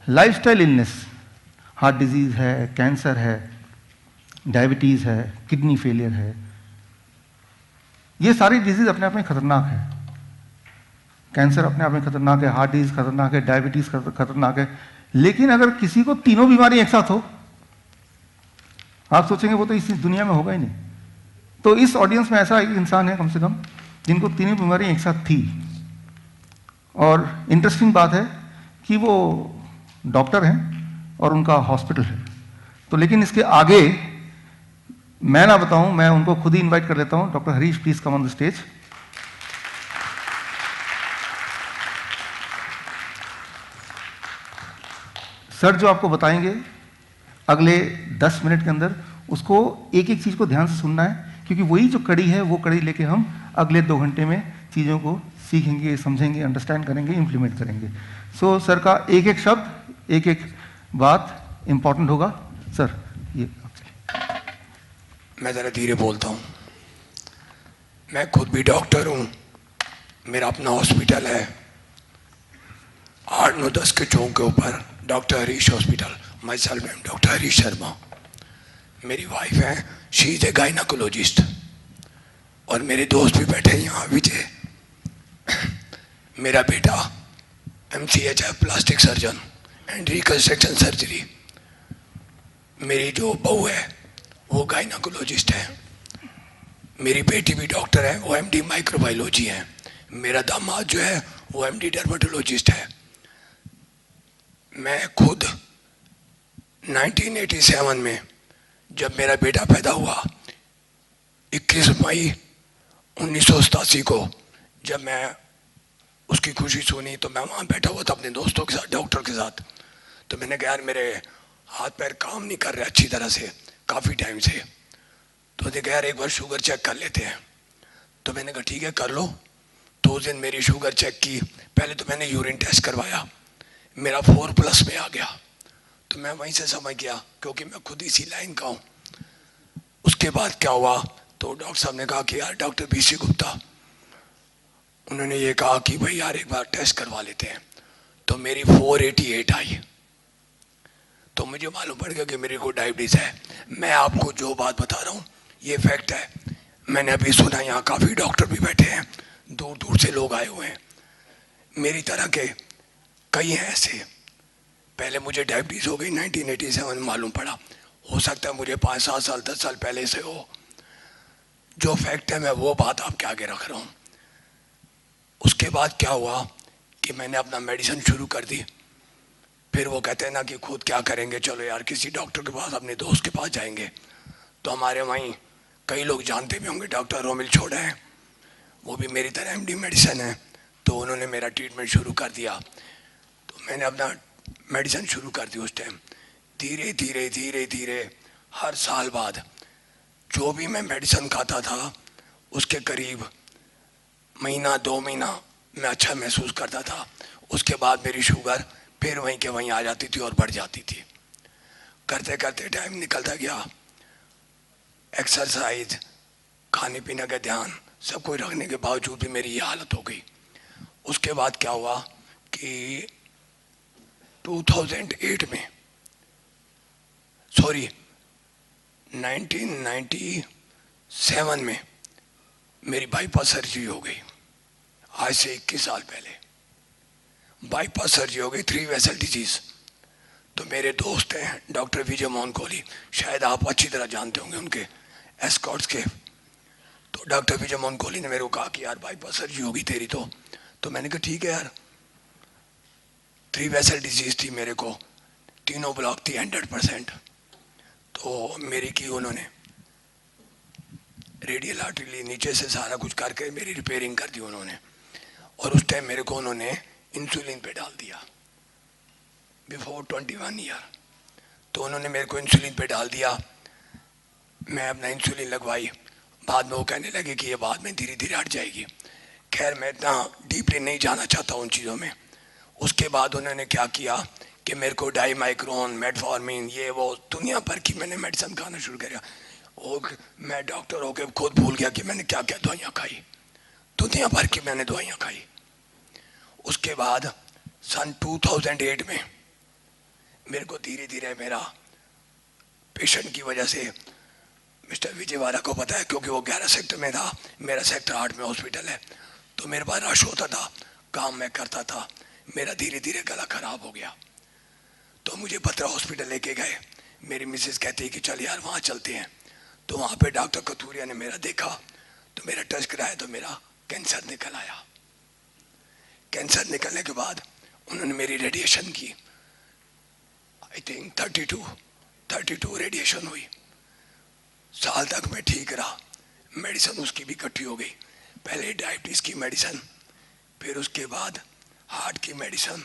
Lifestyle illness, heart disease है, cancer है, diabetes है, किडनी फेलियर है, ये सारी डिजीज़ अपने आप में खतरनाक है। कैंसर अपने आप में खतरनाक है, हार्ट डिजीज़ खतरनाक है, डायबिटीज़ खतरनाक है। लेकिन अगर किसी को तीनों बीमारी एक साथ हो, आप सोचेंगे वो तो इस दुनिया में होगा ही नहीं। तो इस ऑडियंस में ऐसा एक इंसान है कम से कम जिनको तीनों बीमारियां एक साथ थी। और इंटरेस्टिंग बात है कि वो डॉक्टर हैं और उनका हॉस्पिटल है। तो लेकिन इसके आगे मैं ना बताऊं, मैं उनको खुद ही इनवाइट कर लेता हूं। Doctor Harish, please come on the stage. Sir जो आपको बताएंगे अगले 10 मिनट के अंदर, उसको एक एक चीज को ध्यान से सुनना है, क्योंकि वही जो कड़ी है वो कड़ी लेके हम अगले 2 घंटे में चीज़ों को सीखेंगे, समझेंगे, अंडरस्टैंड करेंगे, इंप्लीमेंट करेंगे। सो सर का एक एक शब्द, एक एक बात इंपॉर्टेंट होगा। सर ये मैं ज़रा धीरे बोलता हूँ। मैं खुद भी डॉक्टर हूँ, मेरा अपना हॉस्पिटल है 8-9-10 के चौक के ऊपर, doctor Harish hospital. My self M doctor Harish Sharma. मेरी वाइफ है, शी इज़ ए गायनाकोलॉजिस्ट। और मेरे दोस्त भी बैठे हैं यहाँ, विजय। मेरा बेटा MCH है, plastic surgeon and reconstruction surgery. मेरी जो बहू है वो गायनाकोलॉजिस्ट है। मेरी बेटी भी डॉक्टर है, वो MD माइक्रोबायोलॉजी है। मेरा दामाद जो है वो MD डर्मेटोलॉजिस्ट है। मैं खुद 1987 में जब मेरा बेटा पैदा हुआ, 21 मई 1987 को जब मैं उसकी खुशी सुनी, तो मैं वहाँ बैठा हुआ था अपने दोस्तों के साथ, डॉक्टर के साथ। तो मैंने कहा यार मेरे हाथ पैर काम नहीं कर रहे अच्छी तरह से काफ़ी टाइम से। तो उसने कहा यार एक बार शुगर चेक कर लेते हैं। तो मैंने कहा ठीक है कर लो। तो उस दिन मेरी शुगर चेक की। पहले तो मैंने यूरिन टेस्ट करवाया, मेरा 4+ में आ गया। तो मैं वहीं से समझ गया, क्योंकि मैं खुद इसी लाइन का हूँ। उसके बाद क्या हुआ, तो डॉक्टर साहब ने कहा कि यार डॉक्टर BC गुप्ता, उन्होंने ये कहा कि भाई यार एक बार टेस्ट करवा लेते हैं। तो मेरी 488 आई। तो मुझे मालूम पड़ गया कि मेरे को डायबिटीज़ है। मैं आपको जो बात बता रहा हूँ ये फैक्ट है। मैंने अभी सुना यहाँ काफ़ी डॉक्टर भी बैठे हैं, दूर दूर से लोग आए हुए हैं, मेरी तरह के कई हैं ऐसे। पहले मुझे डायबिटीज़ हो गई 1987 में मालूम पड़ा। हो सकता है मुझे 5-7 साल 10 साल पहले से हो। जो फैक्ट है मैं वो बात आपके आगे रख रहा हूँ। उसके बाद क्या हुआ कि मैंने अपना मेडिसिन शुरू कर दी। फिर वो कहते हैं ना कि खुद क्या करेंगे, चलो यार किसी डॉक्टर के पास, अपने दोस्त के पास जाएंगे। तो हमारे वहीं कई लोग जानते भी होंगे, डॉक्टर रोमिल छोड़ा है, वो भी मेरी तरह MD मेडिसिन है। तो उन्होंने मेरा ट्रीटमेंट शुरू कर दिया। तो मैंने अपना मेडिसिन शुरू कर दी। उस टाइम धीरे धीरे धीरे धीरे हर साल बाद जो भी मैं मेडिसिन खाता था उसके करीब महीना 2 महीना मैं अच्छा महसूस करता था। उसके बाद मेरी शुगर फिर वहीं के वहीं आ जाती थी और बढ़ जाती थी। करते करते टाइम निकलता गया। एक्सरसाइज, खाने पीने का ध्यान, सब कुछ रखने के बावजूद भी मेरी ये हालत हो गई। उसके बाद क्या हुआ कि 2008 में, सॉरी 1997 में मेरी बाईपास सर्जरी हो गई। आज से 21 साल पहले बाईपास सर्जरी हो गई, 3 वेसल डिजीज। तो मेरे दोस्त हैं डॉक्टर विजय मोहन कोहली, शायद आप अच्छी तरह जानते होंगे उनके एस्कॉर्ट्स के। तो डॉक्टर विजय मोहन कोहली ने मेरे को कहा कि यार बाईपास सर्जरी होगी तेरी। तो मैंने कहा ठीक है यार। 3 वेसल डिजीज थी मेरे को, तीनों ब्लॉक थी 100%। तो मेरी की उन्होंने रेडियल आर्टरी नीचे से सारा कुछ करके मेरी रिपेयरिंग कर दी उन्होंने। और उस टाइम मेरे को उन्होंने इंसुलिन पे डाल दिया बिफोर 21 ईयर। तो उन्होंने मेरे को इंसुलिन पे डाल दिया। मैं अपना इंसुलिन लगवाई। बाद में वो कहने लगे कि ये बाद में धीरे धीरे हट जाएगी। खैर मैं इतना डीपली नहीं जाना चाहता उन चीज़ों में। उसके बाद उन्होंने क्या किया कि मेरे को डाईमाइक्रोन, मेटफॉर्मिन, ये वो दुनिया भर की मैंने मेडिसिन खाना शुरू किया। और मैं डॉक्टर होकर खुद भूल गया कि मैंने क्या क्या दवाइयाँ खाई। दुनिया भर की मैंने दवाइयाँ खाई। उसके बाद सन 2008 में मेरे को धीरे धीरे मेरा पेशेंट की वजह से मिस्टर विजयवाड़ा को पता है, क्योंकि वो 11 सेक्टर में था, मेरा सेक्टर 8 में हॉस्पिटल है, तो मेरे पास रश होता था, काम मैं करता था, मेरा धीरे धीरे गला खराब हो गया। तो मुझे बत्रा हॉस्पिटल लेके गए। मेरी मिसेस कहती है कि चल यार वहाँ चलते हैं। तो वहाँ पे डॉक्टर कथूरिया ने मेरा देखा, तो मेरा टेस्ट कराया, तो मेरा कैंसर निकल आया। कैंसर निकलने के बाद उन्होंने मेरी रेडिएशन की, आई थिंक 32 रेडिएशन हुई। साल तक मैं ठीक रहा, मेडिसिन उसकी भी इकट्ठी हो गई। पहले डायबिटीज़ की मेडिसिन, फिर उसके बाद हार्ट की मेडिसिन,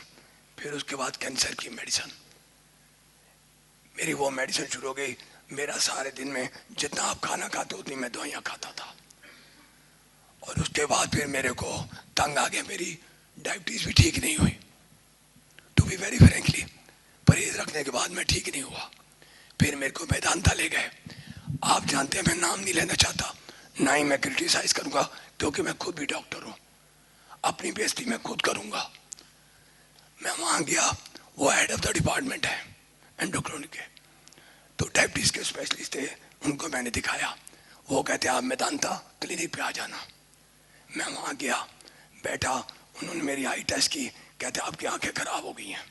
फिर उसके बाद कैंसर की मेडिसिन। मेरी वो मेडिसिन शुरू हो गई। मेरा सारे दिन में जितना आप खाना खाते उतनी मैं दवाइयाँ खाता था। और उसके बाद फिर मेरे को तंग आ गया, मेरी डायबिटीज़ भी ठीक नहीं हुई। टू बी वेरी फ्रेंकली, परहेज रखने के बाद मैं ठीक नहीं हुआ। फिर मेरे को मेदांता ले गए। आप जानते हैं मैं नाम नहीं लेना चाहता, ना ही मैं क्रिटिसाइज करूंगा, क्योंकि मैं खुद भी डॉक्टर हूँ, अपनी बेइज्जती मैं खुद करूंगा। मैं वहाँ गया, वो हेड ऑफ द डिपार्टमेंट है एंडोक्राइन के, तो डायबिटीज़ के स्पेशलिस्ट थे, उनको मैंने दिखाया। वो कहते आप मेदांता क्लिनिक पे आ जाना। मैं वहाँ गया, बैठा, उन्होंने मेरी आई टेस्ट की, कहते आपकी आंखें खराब हो गई हैं,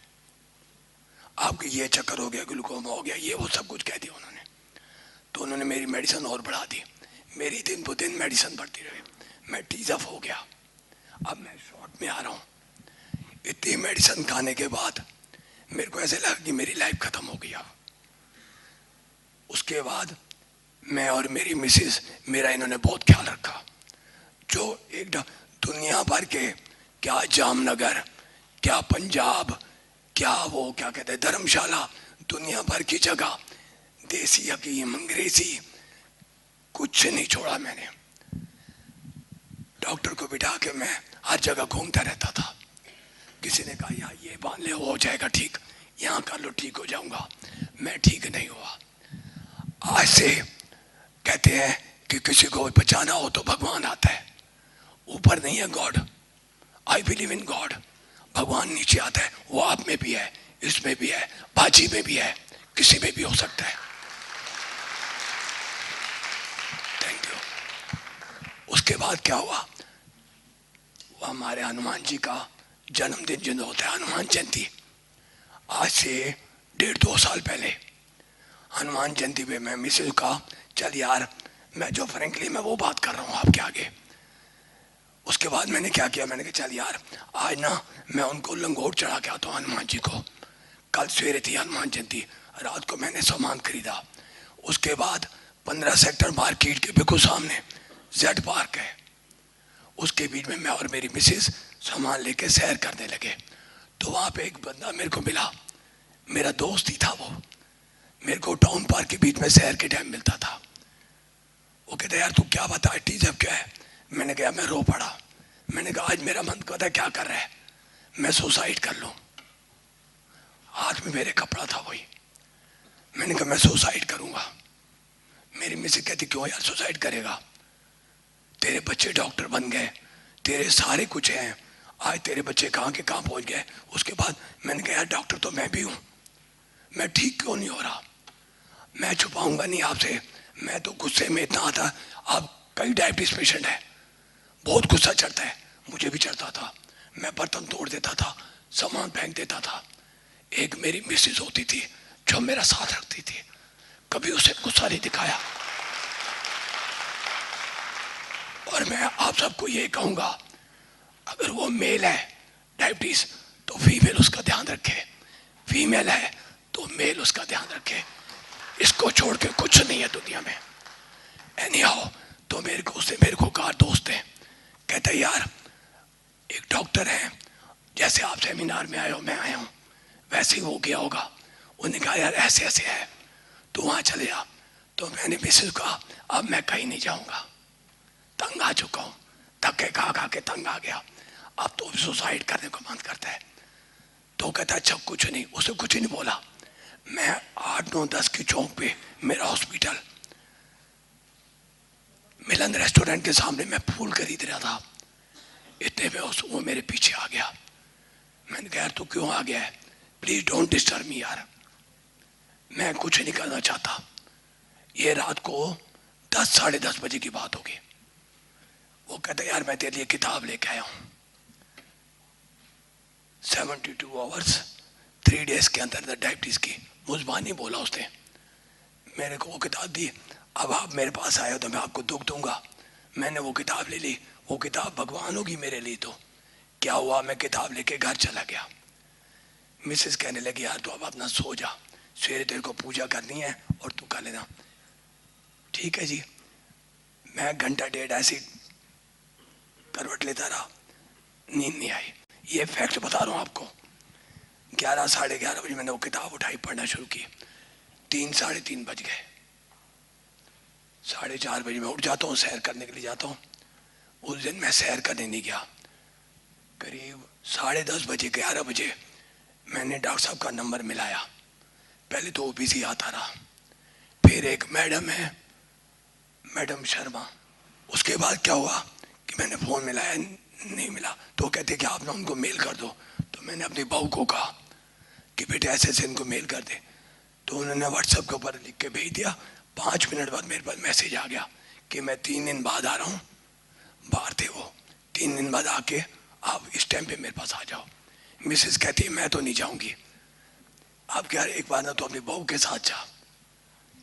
आपकी ये चक्कर हो गया, ग्लूकोमा हो गया, ये वो सब कुछ कह दिया उन्होंने। तो उन्होंने मेरी मेडिसिन और बढ़ा दी। मेरी दिन ब दिन मेडिसिन बढ़ती रही, मैं टीज अप हो गया। अब मैं शॉर्ट में आ रहा हूँ। इतनी मेडिसिन खाने के बाद मेरे को ऐसे लगा कि मेरी लाइफ खत्म हो गई। उसके बाद मैं और मेरी मिसेस, मेरा इन्होंने बहुत ख्याल रखा। जो एक दुनिया भर के, क्या जामनगर, क्या पंजाब, क्या वो क्या कहते हैं धर्मशाला, दुनिया भर की जगह, देसी हकीम, अंग्रेजी, कुछ नहीं छोड़ा मैंने। डॉक्टर को बिठा के मैं हर जगह घूमता रहता था। किसी ने कहा यार ये बांध ले, हो जाएगा ठीक, यहाँ कर लो ठीक हो जाऊंगा, मैं ठीक नहीं हुआ। आज से कहते हैं कि किसी को बचाना हो तो भगवान आता है, ऊपर नहीं है God. I believe in God. भगवान नीचे आता है, वो आप में भी है, इसमें भी है, बाजी में भी है, किसी में भी हो सकता है। Thank you. उसके बाद क्या हुआ, वो हमारे हनुमान जी का जन्मदिन जो होता है, हनुमान जयंती, आज से 1.5-2 साल पहले हनुमान जयंती पे मैं मिसेज का, चल यार, मैं जो फ्रेंकली मैं वो बात कर रहा हूँ आपके आगे। उसके बाद मैंने क्या किया, मैंने कहा चल यार आज ना मैं उनको लंगोट चढ़ा के आता हूँ हनुमान जी को। कल सवेरे थी हनुमान जयंती, रात को मैंने सामान खरीदा। उसके बाद 15 सेक्टर मार्केट के बिल्कुल सामने जेड पार्क है, उसके बीच में मैं और मेरी मिसेस सामान लेके सैर करने लगे। तो वहाँ पे एक बंदा मेरे को मिला, मेरा दोस्त ही था वो। मेरे को टाउन पार्क के बीच में सैर के टाइम मिलता था। वो कहता यार तू क्या बता, टीजब क्या है? मैंने कहा मैं रो पड़ा। मैंने कहा आज मेरा मन कहता क्या कर रहा है, मैं सुसाइड कर लूँ। हाथ में मेरे कपड़ा था वही। मैंने कहा मैं सुसाइड करूँगा। मेरी मिसेस कहती क्यों यार सुसाइड करेगा, तेरे बच्चे डॉक्टर बन गए, तेरे सारे कुछ हैं, आज तेरे बच्चे कहाँ के कहाँ पहुँच गए। उसके बाद मैंने कहा यार डॉक्टर तो मैं भी हूँ, मैं ठीक क्यों नहीं हो रहा। मैं छुपाऊंगा नहीं आपसे, मैं तो गुस्से में इतना आता, आप कई डायबिटीज पेशेंट है, बहुत गुस्सा चढ़ता है, मुझे भी चढ़ता था। मैं बर्तन तोड़ देता था, सामान फेंक देता था। एक मेरी मिसेस होती थी जो मेरा साथ रखती थी, कभी उसे गुस्सा नहीं दिखाया। और मैं आप सबको ये कहूंगा, अगर वो मेल है डायबिटीज तो फीमेल उसका ध्यान रखे, फीमेल है तो मेल उसका ध्यान रखे। इसको छोड़ के कुछ नहीं है दुनिया में। एनी हाउ, तो मेरे को उससे मेरे को कहा दोस्त है, कहते यार एक डॉक्टर है, जैसे आप सेमिनार में आए हो मैं आया हूँ वैसे ही हो गया होगा। उन्होंने कहा यार ऐसे ऐसे है, तो वहाँ चले आ। तो मैंने मिसेस को कहा अब मैं कहीं नहीं जाऊँगा, तंग आ चुका हूँ, धक्के खा खा के तंग आ गया, अब तो सुसाइड करने को मन करता है। तो कहता अच्छा कुछ नहीं, उसे कुछ नहीं बोला। मैं 8-9-10 की चौक पे मेरा हॉस्पिटल, मिलन रेस्टोरेंट के सामने मैं फूल खरीद रहा था। इतने में वो मेरे पीछे आ गया। मैंने कहा यार तू क्यों आ गया है, प्लीज डोंट डिस्टर्ब मी यार, मैं कुछ नहीं करना चाहता। ये रात को 10 साढ़े 10 बजे की बात होगी। वो कहता यार मैं तेरे लिए किताब लेके आया हूँ, 72 आवर्स 3 डेज के अंदर डायबिटीज की। मुजबानी बोला उसने, मेरे को वो किताब दी। अब आप मेरे पास आए हो तो मैं आपको दुख दूंगा। मैंने वो किताब ले ली। वो किताब भगवान होगी मेरे लिए। तो क्या हुआ, मैं किताब लेके घर चला गया। मिसेस कहने लगी यार तू अब अपना सो जा, सवेरे तेरे को पूजा करनी है और तू कर लेना। ठीक है जी। मैं घंटा डेढ़ ऐसी करवट लेता रहा, नींद नहीं आई। ये फैक्ट बता रहा हूँ आपको। 11 साढ़े 11 बजे मैंने वो किताब उठाई, पढ़ना शुरू की। 3 साढ़े 3 बज गए। 4:30 बजे मैं उठ जाता हूँ, सैर करने के लिए जाता हूँ। उस दिन मैं सैर करने नहीं गया। करीब 10:30 बजे 11 बजे मैंने डॉक्टर साहब का नंबर मिलाया। पहले तो वो बिजी आता रहा, फिर एक मैडम है, मैडम शर्मा। उसके बाद क्या हुआ कि मैंने फ़ोन मिलाया, नहीं मिला। तो कहते कि आप ना उनको मेल कर दो। तो मैंने अपनी बहू को कहा कि बेटे ऐसे ऐसे इनको मेल कर दे। तो उन्होंने व्हाट्सएप के ऊपर लिख के भेज दिया। 5 मिनट बाद मेरे पास मैसेज आ गया कि मैं 3 दिन बाद आ रहा हूँ। बाहर थे वो, 3 दिन बाद आके आप इस टाइम पे मेरे पास आ जाओ। मिसेस कहती है मैं तो नहीं जाऊंगी। आप क्या एक बार ना तो अपनी बहू के साथ जा।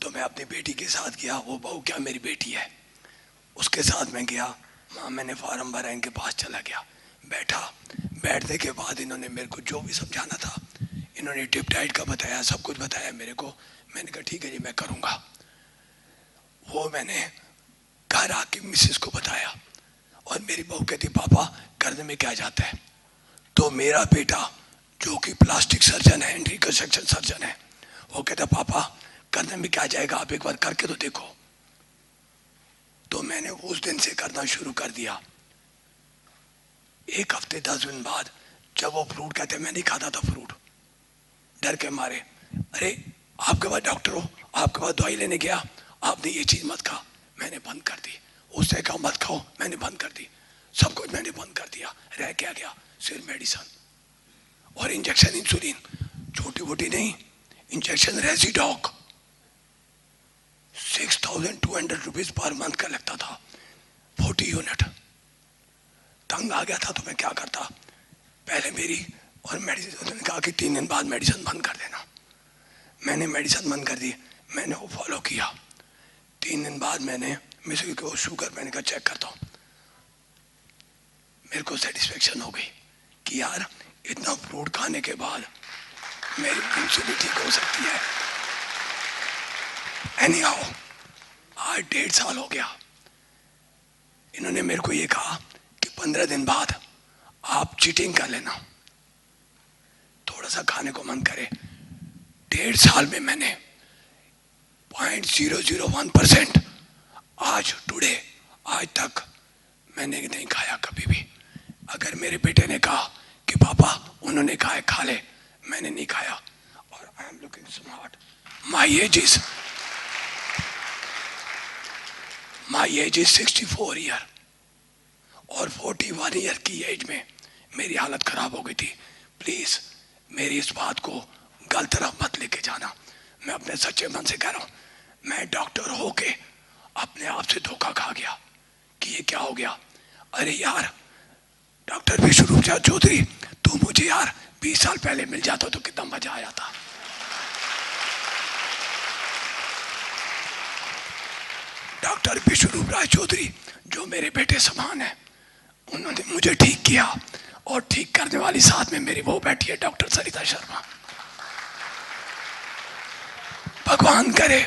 तो मैं अपनी बेटी के साथ गया। वो बहू क्या मेरी बेटी है, उसके साथ मैं गया। वहाँ मैंने फार्म भरा, इनके पास चला गया, बैठा। बैठने के बाद इन्होंने मेरे को जो भी समझाना था, इन्होंने टिप डाइट का बताया, सब कुछ बताया मेरे को। मैंने कहा ठीक है जी मैं करूँगा। वो मैंने घर आके मिसेस को बताया और मेरी बहू कहती पापा करने में क्या जाता है। तो मेरा बेटा जो कि प्लास्टिक सर्जन है, रिकंस्ट्रक्शन सर्जन है, वो कहता पापा करने में क्या जाएगा, आप एक बार करके तो देखो। तो मैंने उस दिन से करना शुरू कर दिया। 1 हफ्ते 10 दिन बाद जब वो फ्रूट कहते मैं नहीं खाता था फ्रूट, डर के मारे। अरे आपके पास डॉक्टर हो, आपके पास दवाई लेने गया, आपने ये चीज़ मत खा। मैंने बंद कर दी। उससे कहा मत खाओ, मैंने बंद कर दी। सब कुछ मैंने बंद कर दिया। रह क्या गया, सिर्फ मेडिसिन और इंजेक्शन, इंसुलिन, छोटी मोटी नहीं, इंजेक्शन रेजिडॉक 6,200 रुपीज पर मंथ का लगता था, 40 यूनिट। तंग आ गया था तो मैं क्या करता, पहले मेरी और मेडिसिन, उन्होंने कहा कि 3 दिन बाद मेडिसिन बंद कर देना। मैंने मेडिसिन बंद कर दी, मैंने वो फॉलो किया। 3 दिन बाद मैंने मिसेस को शुगर मैंने कहा चेक करता हूँ। मेरे को सेटिस्फेक्शन हो गई कि यार इतना फ्रूट खाने के बाद मेरी इंसुलिन ठीक हो सकती है। एनीहाउ आज 1.5 साल हो गया। इन्होंने मेरे को ये कहा कि 15 दिन बाद आप चीटिंग कर लेना, थोड़ा सा खाने को मन करे। 1.5 साल में मैंने 0.001% आज टुडे आज तक मैंने नहीं खाया कभी भी। अगर मेरे बेटे ने कहा कि पापा उन्होंने कहा है खा ले, मैंने नहीं खाया। और I am looking smart. My age is 64 year और 41 ईयर की एज में मेरी हालत खराब हो गई थी। प्लीज मेरी इस बात को गलत तरफ मत लेके जाना। मैं अपने सच्चे मन से कह रहा हूं, मैं डॉक्टर होके अपने आप से धोखा खा गया कि ये क्या हो गया। अरे यार डॉक्टर विश्वरूप चौधरी, तू मुझे यार 20 साल पहले मिल जाता तो कितना मजा आया था। डॉक्टर विश्वरूप राय चौधरी जो मेरे बेटे समान है, उन्होंने मुझे ठीक किया और ठीक करने वाली साथ में मेरी वो बैठी है डॉक्टर सरिता शर्मा। भगवान करे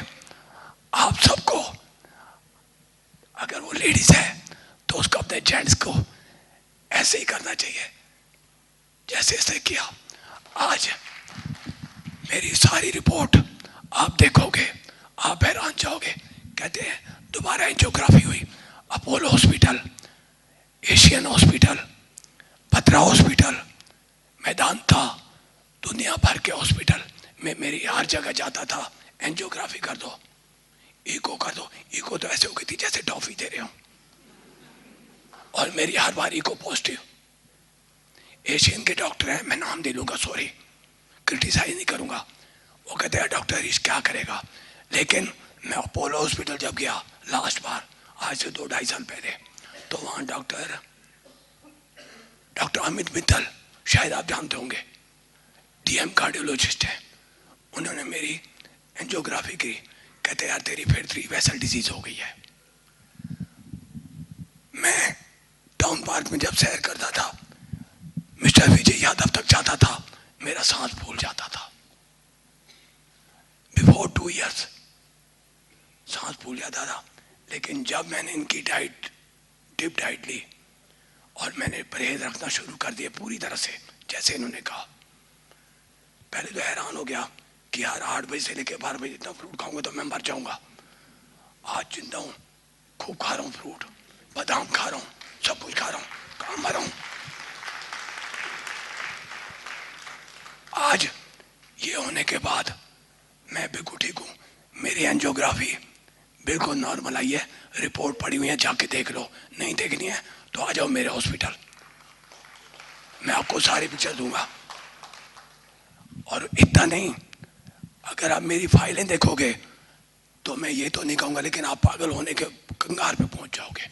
आप सबको, अगर वो लेडीज है तो उसको अपने जेंट्स को ऐसे ही करना चाहिए जैसे इसने किया। आज मेरी सारी रिपोर्ट आप देखोगे आप हैरान जाओगे। कहते हैं दोबारा एंजियोग्राफी हुई, अपोलो हॉस्पिटल, एशियन हॉस्पिटल, भद्रा हॉस्पिटल, मेदांता, दुनिया भर के हॉस्पिटल में मेरी हर जगह जाता था। एंजियोग्राफी कर दो, इको कर दो। इको तो ऐसे हो गई थी जैसे टॉफी दे रहे हो, और मेरी हर बार इको पॉजिटिव। एशियन के डॉक्टर हैं, मैं नाम दे लूंगा, सॉरी क्रिटिसाइज नहीं करूंगा। वो वो कहते हैं डॉक्टर इस क्या करेगा। लेकिन मैं अपोलो हॉस्पिटल जब गया लास्ट बार, आज से 2-2.5 साल पहले, तो वहाँ डॉक्टर अमित मित्तल, शायद आप जानते होंगे, डीएम कार्डियोलॉजिस्ट है, उन्होंने मेरी एंजियोग्राफी की। कहते यार तेरी फिर 3 वेसल डिजीज हो गई है। मैं टाउन पार्क में जब सैर करता था, मिस्टर विजय यादव तक जाता था, मेरा सांस फूल जाता था। बिफोर 2 इयर्स सांस फूल जाता था। लेकिन जब मैंने इनकी डाइट, डिप डाइट ली और मैंने परहेज रखना शुरू कर दिया पूरी तरह से जैसे इन्होंने कहा, पहले तो हैरान हो गया कि यार 8 बजे से लेकर 12 बजे इतना फ्रूट खाऊंगा तो मैं मर जाऊंगा। आज जिंदा हूं, खूब खा रहा हूं फ्रूट, बादाम खा रहा हूं, सब कुछ खा रहा हूं, कहां मर रहा हूं। आज ये होने के बाद मैं बिल्कुल ठीक हूं। मेरी एंजियोग्राफी बिल्कुल नॉर्मल आई है, रिपोर्ट पड़ी हुई है, जाके देख लो। नहीं देखनी है तो आ जाओ मेरे हॉस्पिटल, मैं आपको सारी पिक्चर दूंगा। और इतना नहीं, अगर आप मेरी फाइलें देखोगे तो मैं ये तो नहीं कहूंगा, लेकिन आप पागल होने के कंगार पे पहुंच जाओगे।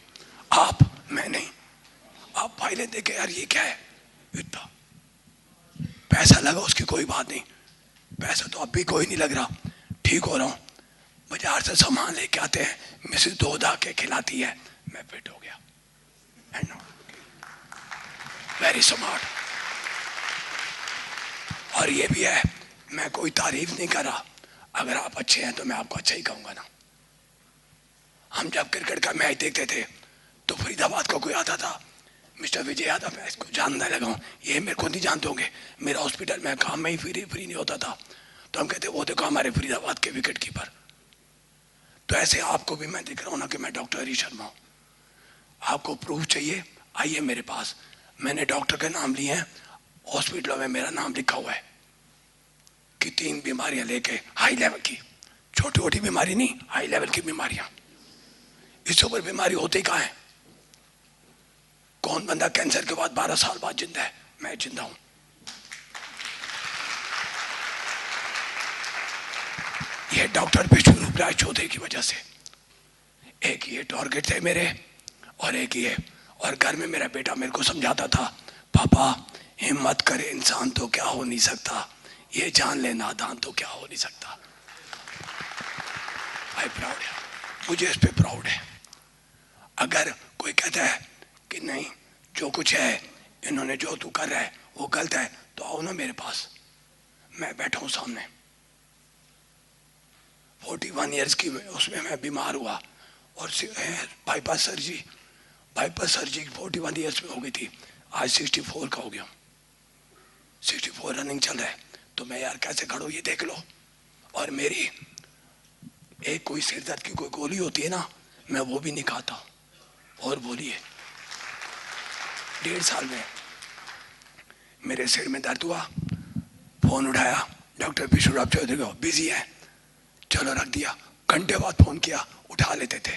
आप, मैं नहीं, आप फाइलें देखे यार ये क्या है, इतना पैसा लगा उसकी कोई बात नहीं, पैसा तो अब भी कोई नहीं लग रहा, ठीक हो रहा हूं। बाजार से सामान लेके आते हैं, मिसेस दूध आके खिलाती है, मैं फिट हो गया। Very smart. और ये भी है, मैं कोई तारीफ नहीं कर रहा, अगर आप अच्छे हैं तो मैं आपको अच्छा ही कहूंगा ना। हम जब क्रिकेट का मैच देखते थे तो फरीदाबाद का कोई आता था, मिस्टर विजय यादव, मैं इसको जानने लगा हूँ, ये मेरे को नहीं जानते होंगे, मेरा हॉस्पिटल में काम में ही फ्री नहीं होता था। तो हम कहते वो देखो हमारे फरीदाबाद के विकेट कीपर। तो ऐसे आपको भी मैं दिख रहा हूँ ना कि मैं डॉक्टर हरी शर्मा हूँ। आपको प्रूफ चाहिए, आइए मेरे पास, मैंने डॉक्टर के नाम लिए हैं, हॉस्पिटलों में मेरा नाम लिखा हुआ है कि 3 बीमारियां लेके, हाई लेवल की, छोटी छोटी बीमारी नहीं, हाई लेवल की बीमारियां। इससे ऊपर बीमारी होती कहाँ है? कौन बंदा कैंसर के बाद 12 साल बाद जिंदा है? मैं जिंदा हूं। ये डॉक्टर विष्णु राय चौधरी की वजह से। एक ये टारगेट थे मेरे और एक ये, और घर में मेरा बेटा मेरे को समझाता था, पापा हिम्मत करे इंसान तो क्या हो नहीं सकता, ये जान ले नादान तो क्या हो नहीं सकता। आई प्राउड है, मुझे इस पे प्राउड है। अगर कोई कहता है कि नहीं जो कुछ है इन्होंने जो तू कर रहा है वो गलत है, तो आओ ना मेरे पास, मैं बैठा हूं सामने। 41 इयर्स की उसमें मैं बीमार हुआ और बाईपास सर्जरी 41 इयर्स में हो गई थी, आज 64 का हो गया, 64 रनिंग चल रहा है। तो मैं यार कैसे खड़ा हूं ये देख लो। और मेरी एक कोई सिर दर्द की कोई गोली होती है ना, मैं वो भी नहीं खाता। और बोलिए 1.5 साल में मेरे सिर में दर्द हुआ, फोन उठाया, डॉक्टर विष्णु चौधरी को, बिजी है, चलो रख दिया। घंटे बाद फोन किया, उठा लेते थे,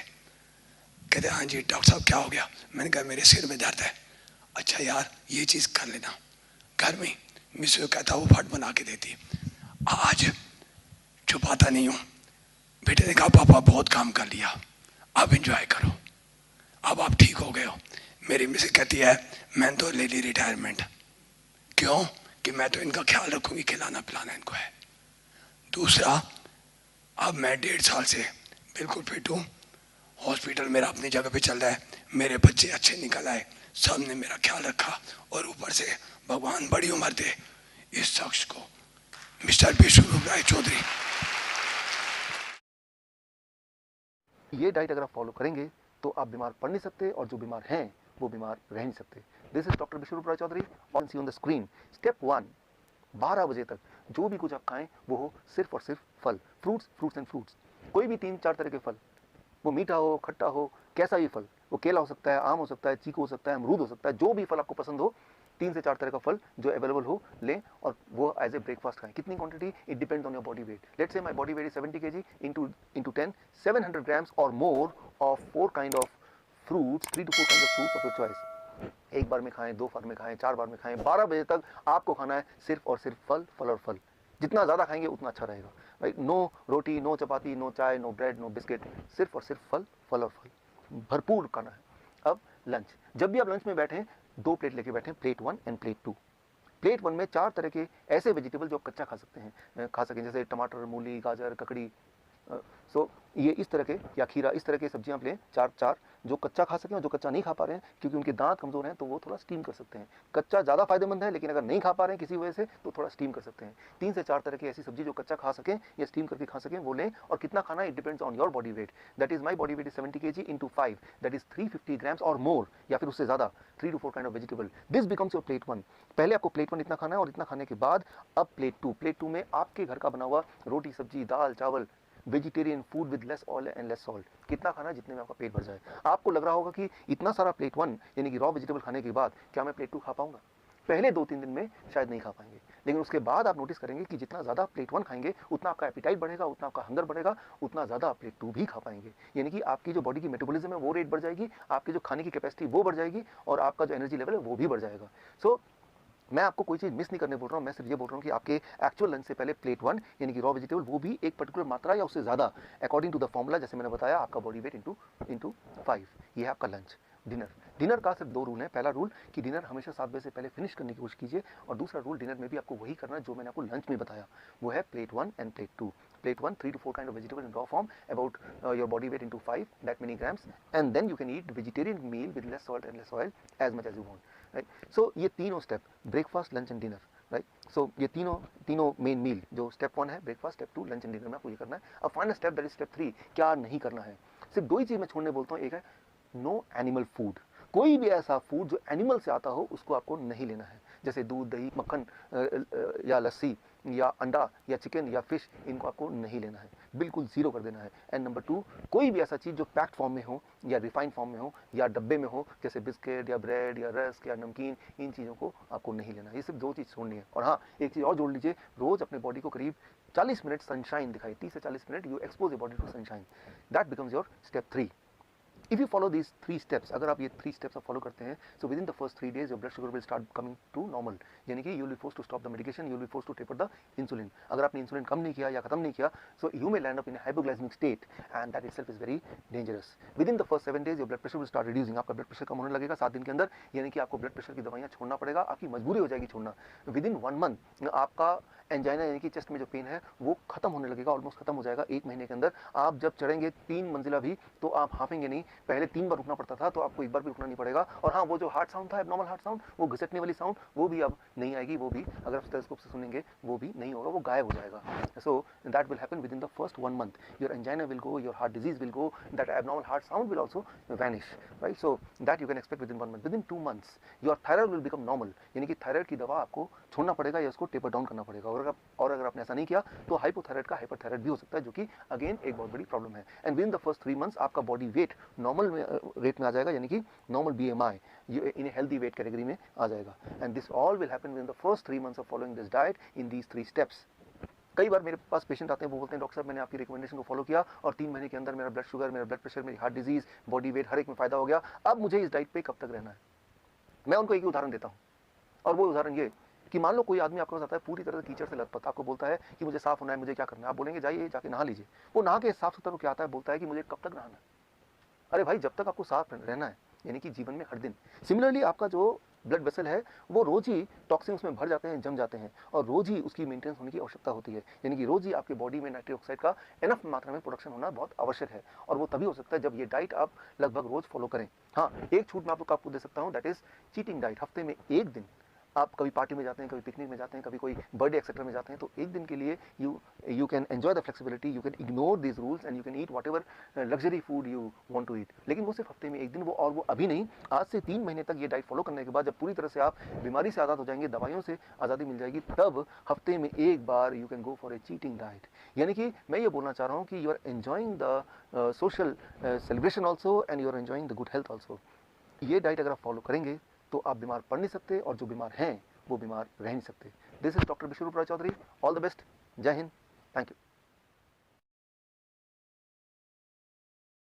कहते हाँ जी डॉक्टर साहब क्या हो गया? मैंने कहा मेरे सिर में दर्द है। अच्छा यार ये चीज कर लेना, घर में मिस कहता वो फट बना के देती। आज छुपाता नहीं हूं। बेटे ने कहा पापा बहुत काम कर लिया, अब एंजॉय करो, अब आप ठीक हो गए हो। मेरी मिसेस कहती है मैं तो ले ली रिटायरमेंट। क्यों? कि मैं तो इनका ख्याल रखूंगी, खिलाना पिलाना इनको है। दूसरा, अब मैं 1.5 साल से बिल्कुल फिट हूँ, हॉस्पिटल मेरा अपनी जगह पे चल रहा है, मेरे बच्चे अच्छे निकल आए, सब ने मेरा ख्याल रखा, और ऊपर से भगवान बड़ी उम्र दे इस शख्स को, मिस्टर विष्णु राय चौधरी। ये डाइट अगर आप फॉलो करेंगे तो आप बीमार पड़ नहीं सकते, और जो बीमार हैं वो बीमार रह नहीं सकते। This is doctor Vishnu Rai Chaudhary, on see on the screen. Step 1, 12 बजे तक जो भी कुछ आप खाएं वो हो सिर्फ और सिर्फ फल, फ्रूट्स एंड फ्रूट्स। कोई भी 3-4 तरह के फल, वो मीठा हो, खट्टा हो, कैसा भी फल, वो केला हो सकता है, आम हो सकता है, चीकू हो सकता है, अमरूद हो सकता है, जो भी फल आपको पसंद हो, 3 से 4 तरह का फल जो अवेलेबल हो लें, और वो एज ए ब्रेकफास्ट खाएं। कितनी quantity? It depends on your body weight. Let's say my body weight is 70 kg, into 10, 700 grams or more of 4 kind of fruits, 3 to 4 kinds of fruits of your choice। एक बार में खाएं, 2 बार में खाएं, 4 बार में खाएं, 12 बजे तक आपको खाना है सिर्फ और सिर्फ फल, फल और फल। जितना ज़्यादा खाएंगे उतना अच्छा रहेगा, राइट। नो रोटी, नो चपाती, नो चाय, नो ब्रेड, नो बिस्किट, सिर्फ और सिर्फ फल, फल और फल, भरपूर खाना है। अब लंच, जब भी आप लंच में बैठें 2 प्लेट लेके बैठें, प्लेट 1 एंड प्लेट 2। प्लेट 1 में 4 तरह के ऐसे वेजिटेबल जो आप कच्चा खा सकते हैं, खा सकें, जैसे टमाटर, मूली, गाजर, ककड़ी, सो ये इस तरह के, या खीरा, इस तरह के सब्जियां आप लें, 4 जो कच्चा खा सकें, और जो कच्चा नहीं खा पा रहे हैं क्योंकि उनके दांत कमजोर हैं तो वो थोड़ा स्टीम कर सकते हैं। कच्चा ज़्यादा फायदेमंद है, लेकिन अगर नहीं खा पा रहे हैं किसी वजह से तो थोड़ा स्टीम कर सकते हैं। 3 से 4 तरह की ऐसी सब्जी जो कच्चा खा सकें या स्टीम करके खा सकें वो लें। और कितना खाना, it depends on your body weight. That is my body weight is 70 kg into 5, that is 350 grams और मोर, या फिर उससे ज़्यादा, 3 to 4 kind of vegetable. This becomes your plate 1। पहले आपको प्लेट 1 इतना खाना है, और इतना खाने के बाद अब प्लेट 2। प्लेट 2 में आपके घर का बना हुआ रोटी, सब्जी, दाल, चावल, vegetarian food with less oil and less salt. कितना खाना, जितने में आपका पेट भर जाए। आपको लग रहा होगा कि इतना सारा प्लेट 1 यानी कि रॉ वेजिटेबल खाने के बाद क्या मैं प्लेट 2 खा पाऊंगा? पहले 2-3 दिन में शायद नहीं खा पाएंगे, लेकिन उसके बाद आप नोटिस करेंगे कि जितना ज़्यादा प्लेट 1 खाएंगे उतना आपका एपिटाइट बढ़ेगा, उतना आपका हंगर बढ़ेगा, उतना ज़्यादा आप प्लेट 2 भी खा पाएंगे। यानी कि आपकी जो बॉडी की मेटाबॉलिज्म है वो रेट बढ़ जाएगी, आपकी जो खाने की कैपेसिटी वो बढ़ जाएगी, और आपका जो एनर्जी लेवल है वो भी बढ़ जाएगा। सो मैं आपको कोई चीज़ मिस नहीं करने बोल रहा हूँ, मैं सिर्फ ये बोल रहा हूँ कि आपके एक्चुअल लंच से पहले प्लेट 1 यानी कि रॉ वेजिटेबल, वो भी एक पर्टिकुलर मात्रा या उससे ज़्यादा, अकॉर्डिंग टू द फॉर्मूला, जैसे मैंने बताया, आपका बॉडी वेट इंटू 5। ये है आपका लंच। डिनर का सिर्फ 2 रूल है। पहला रूल कि डिनर हमेशा 7 बजे से पहले फिनिश करने की कोशिश कीजिए, और दूसरा रूल, डिनर में भी आपको वही करना है जो मैंने आपको लंच में बताया, वो है plate 1 end plate 2। Plate 1, 3 to 4 kind of vegetable in raw form, about your body weight into 5, that many grams, and then you can eat vegetarian meal with less salt and less oil as much as you want, right? So ये तीनों step, breakfast, lunch and dinner, right. So ये तीनों main meal, जो step 1 है breakfast, step 2 lunch and dinner में आपको ये करना है। अब final step, that is step 3, क्या नहीं करना है। सिर्फ 2 ही चीज़ मैं छोड़ने बोलता हूँ। एक है नो एनिमल फूड, कोई भी ऐसा फूड जो एनिमल से आता हो उसको आपको नहीं लेना है, जैसे दूध, दही, मक्खन या लस्सी या अंडा या चिकन या फिश, इनको आपको नहीं लेना है, बिल्कुल ज़ीरो कर देना है। एंड नंबर 2, कोई भी ऐसा चीज़ जो पैक्ड फॉर्म में हो या रिफाइंड फॉर्म में हो या डब्बे में हो, जैसे बिस्किट या ब्रेड या रस्क या नमकीन, इन चीज़ों को आपको नहीं लेना है। ये सिर्फ 2 चीज़ छोड़नी है। और हाँ, एक चीज़ और जोड़ लीजिए, रोज़ अपने बॉडी को करीब 40 मिनट सनशाइन दिखाई, 30 से 40 minute you expose your body to sunshine, that becomes your step 3। If you follow these 3 steps, अगर आप ये 3 steps आप फॉलो करते हैं, so within the first 3 days your blood sugar will start coming to normal, यानी कि you will be forced to stop the medication, you will be forced to taper the insulin। अगर आपने insulin कम नहीं किया या खत्म नहीं किया, so you may land up in a hypoglycemic state, and that itself is very dangerous। Within the first 7 days your blood pressure will start reducing, आपका blood pressure कम होने लगेगा 7 दिन के अंदर, यानी कि आपको ब्लड प्रेशर की दवाइयाँ छोड़ना पड़ेगा, आपकी मजबूरी हो जाएगी छोड़ना। Within 1 month आपका एंजाइना यानी कि चेस्ट में जो पेन है वो खत्म होने लगेगा, ऑलमोस्ट खत्म हो जाएगा 1 महीने के अंदर। आप जब चढ़ेंगे 3 मंजिला भी तो आप हाफेंगे नहीं, पहले 3 बार रुकना पड़ता था, तो आपको 1 बार भी रुकना नहीं पड़ेगा। और हाँ, वो जो हार्ट साउंड था, एबनॉर्मल हार्ट साउंड, वो घिसटने वाली साउंड, वो भी अब नहीं आएगी, वो भी अगर आप स्टेथोस्कोप से सुनेंगे वो भी नहीं होगा, वो गायब हो जाएगा। So that will happen with in the first 1 month, your angina will go, your heart disease will go, that abnormal heart sound will also vanish, right. So that you can expect with in 1 month। With in 2 months your thyroid will become normal, यानी कि thyroid की दवा आपको छोड़ना पड़ेगा या उसको taper down करना पड़ेगा। और अगर आपने ऐसा नहीं किया तो हाइपोथायराइड का हाइपरथायराइड भी हो सकता है, जो कि अगेन एक बहुत बड़ी प्रॉब्लम है। And with in the first 3 months आपका बॉडी वेट नॉर्मल रेट में आ जाएगा, यानी कि normal BMI in a healthy weight category में आ जाएगा। And this all will happen with in the first 3 months of following this diet in these 3 steps। कई बार मेरे पास patient आते हैं, वो बोलते हैं डॉक्टर साहब मैंने आपकी रिकमेंडेशन को फॉलो किया और 3 महीने के अंदर मेरा ब्लड शुगर, मेरा ब्लड प्रेशर, मेरी हार्ट डिजीज, बॉडी वेट हर एक में फायदा हो गया, अब मुझे इस डाइट पे कब तक रहना है। मैं उनको एक ही उदाहरण देता हूँ, और वो उदाहरण ये कि मान लो कोई आदमी आपके पास आता है पूरी तरह से कीचड़ से लथपथ, आपको बोलता है कि मुझे साफ होना है, मुझे क्या करना है। आप बोलेंगे जाइए जाके नहा लीजिए। वो नहा के साफ सुथरा क्या आता है, बोलता है कि मुझे कब तक नहाना है। अरे भाई, जब तक आपको साफ रहना है, यानी कि जीवन में हर दिन। सिमिलरली आपका जो ब्लड वेसल है वो रोज ही टॉक्सिन उसमें भर जाते हैं, जम जाते हैं, और रोज ही उसकी मेंटेनेंस होने की आवश्यकता होती है। यानी कि रोज ही आपके बॉडी में नाइट्रिक ऑक्साइड का एनफ मात्रा में प्रोडक्शन होना बहुत आवश्यक है, और वो तभी हो सकता है जब ये डाइट आप लगभग रोज फॉलो करें। हाँ, एक छूट मैं आपको दे सकता हूँ, दैट इज चीटिंग डाइट। हफ्ते में 1 दिन आप कभी पार्टी में जाते हैं, कभी पिकनिक में जाते हैं, कभी कोई बर्थडे एक्सेट्रा में जाते हैं, तो 1 दिन के लिए you can enjoy the flexibility, you can ignore this rules and you can eat whatever luxury food you want to eat. लेकिन वो सिर्फ हफ्ते में 1 दिन, वो अभी नहीं, आज से 3 महीने तक ये डाइट फॉलो करने के बाद जब पूरी तरह से आप बीमारी से आज़ाद हो जाएंगे, दवाइयों से आज़ादी मिल जाएगी, तब हफ्ते में 1 बार you can go for a cheating diet. यानी कि मैं ये बोलना चाह रहा हूँ कि you are enjoying the social celebration also and you are enjoying the good health also. ये डाइट अगर आप फॉलो करेंगे तो आप बीमार पड़ नहीं सकते, और जो बीमार हैं वो बीमार रह नहीं सकते। This is doctor Vishwaroop Rai Chaudhary. All the best. जय हिंद। Thank you.